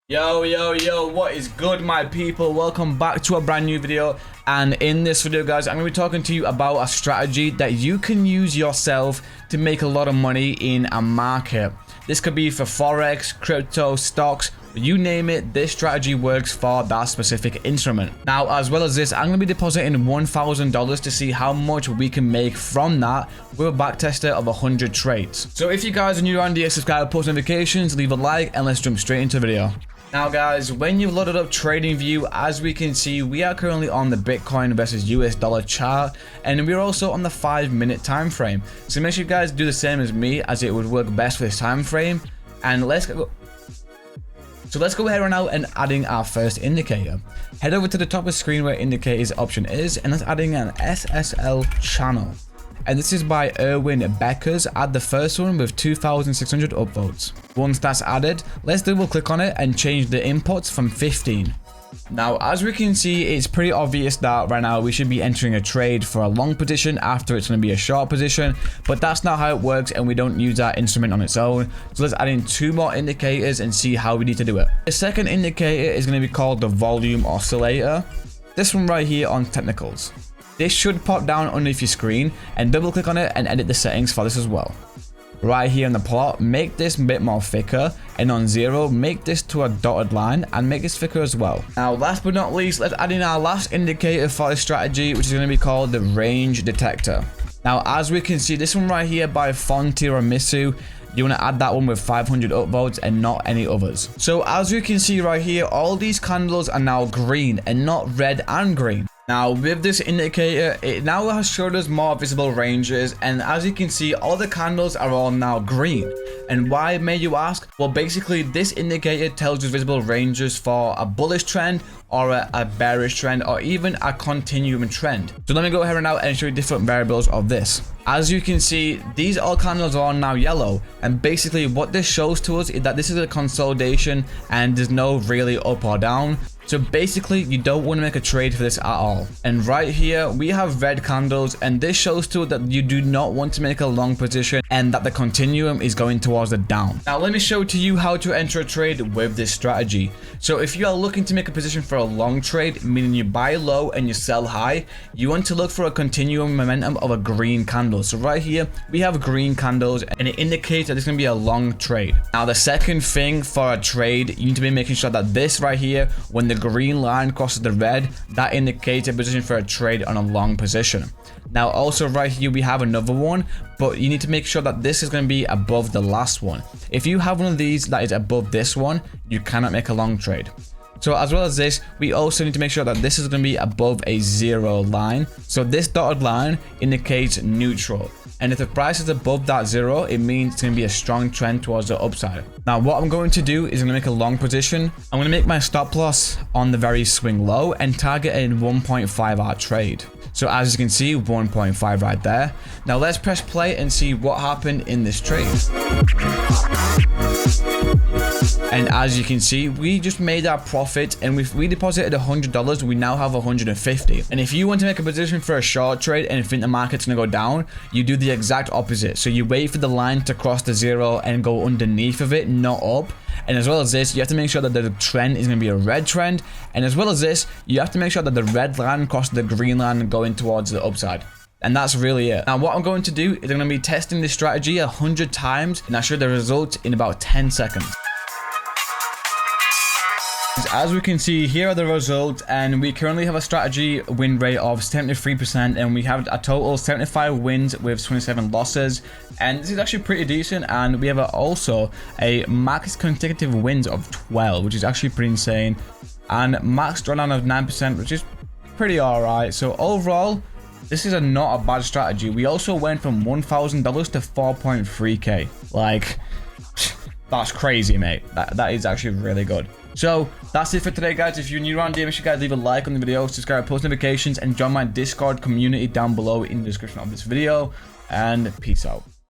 Yo, what is good, my people? Welcome back to a brand new video. And in this video, guys, I'm going to be talking to you about a strategy that you can use yourself to make a lot of money in a market. This could be for Forex, crypto, stocks, you name it. This strategy works for that specific instrument. Now, as well as this, I'm going to be depositing $1,000 to see how much we can make from that with a backtester of 100 trades. So if you guys are new around here, subscribe, post notifications, leave a like, and let's jump straight into the video. Now guys, when you've loaded up TradingView, as we can see, we are currently on the Bitcoin versus US dollar chart, and we're also on the 5-minute time frame. So make sure you guys do the same as me, as it would work best for this time frame. And let's go ahead right now and adding our first indicator. Head over to the top of the screen where indicators option is, and let's adding an SSL channel. And this is by Erwin Beckers. Add the first one with 2,600 upvotes. Once that's added, let's double click on it and change the inputs from 15. Now, as we can see, it's pretty obvious that right now we should be entering a trade for a long position after it's going to be a short position, but that's not how it works, and we don't use that instrument on its own. So let's add in 2 more indicators and see how we need to do it. The second indicator is going to be called the volume oscillator. This one right here on technicals. This should pop down underneath your screen, and double click on it and edit the settings for this as well. Right here in the plot, make this a bit more thicker, and on 0, make this to a dotted line and make this thicker as well. Now, last but not least, let's add in our last indicator for this strategy, which is going to be called the range detector. Now, as we can see, this one right here by Tiramisu, you want to add that one with 500 upvotes and not any others. So as you can see right here, all these candles are now green and not red and green. Now, with this indicator, it now has showed us more visible ranges, and as you can see, all the candles are all now green. And why, may you ask? Well, basically, this indicator tells us visible ranges for a bullish trend, or a bearish trend, or even a continuum trend. So let me go ahead now and show you different variables of this. As you can see, these all candles are now yellow, and basically what this shows to us is that this is a consolidation and there's no really up or down. So basically, you don't want to make a trade for this at all. And right here, we have red candles, and this shows to it that you do not want to make a long position and that the continuum is going towards the down. Now, let me show to you how to enter a trade with this strategy. So if you are looking to make a position for a long trade, meaning you buy low and you sell high, you want to look for a continuum momentum of a green candle. So right here, we have green candles, and it indicates that it's going to be a long trade. Now, the second thing for a trade, you need to be making sure that this right here, when the green line crosses the red, that indicates a position for a trade on a long position. Now, also right here, we have another one, but you need to make sure that this is going to be above the last one. If you have one of these that is above this one, you cannot make a long trade. So as well as this, we also need to make sure that this is going to be above a 0 line. So this dotted line indicates neutral. And if the price is above that 0, it means it's going to be a strong trend towards the upside. Now, what I'm going to do is I'm going to make a long position. I'm going to make my stop loss on the very swing low and target a 1.5 hour trade. So as you can see, 1.5 right there. Now let's press play and see what happened in this trade. And as you can see, we just made our profit, and if we deposited $100, we now have $150. And if you want to make a position for a short trade and think the market's gonna go down, you do the exact opposite. So you wait for the line to cross the 0 and go underneath of it, not up. And as well as this, you have to make sure that the trend is going to be a red trend. And as well as this, you have to make sure that the red line crosses the green line going towards the upside. And that's really it. Now, what I'm going to do is I'm going to be testing this strategy 100 times, and I'll show the results in about 10 seconds. As we can see, here are the results, and we currently have a strategy win rate of 73%, and we have a total of 75 wins with 27 losses, and this is actually pretty decent. And we have also a max consecutive wins of 12, which is actually pretty insane, and max drawdown of 9%, which is pretty alright. So overall, this is not a bad strategy. We also went from $1,000 to 4.3k. Like, that's crazy, mate. That is actually really good. So that's it for today, guys. If you're new around here, make sure you guys leave a like on the video, subscribe, post notifications, and join my Discord community down below in the description of this video. And peace out.